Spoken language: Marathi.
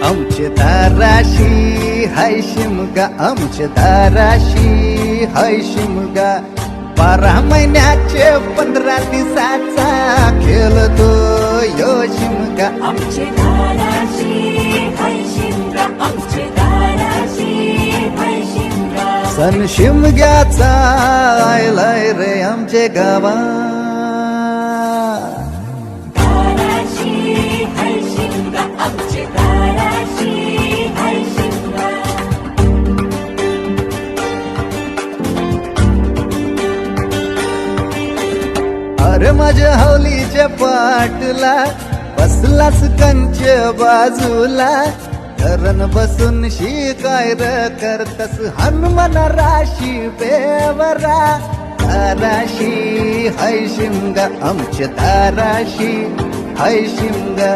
आमचे दाराशी हाय शिमगा, आमचे दाराशी हाय शिमगा. 12 महिन्याचे 15 दिवसाचा खेळतो यो शिमगा. आमचे दाराशी हाय शिमगा, आमचे दाराशी हाय शिमगा. सण शिमग्याचा आयलाय रे आमचे गावा. दाराशी हाय शिमगा, आमचे दाराशी हाय शिमगा. अरे माझ्या हवलीच्या पाटला बसलास कंच बाजूला. धरण बसून शिकाय र करतस हनुमान राशी बेवरा. दाराशी हाय शिमगा, आमच्या दाराशी हाय शिमगा.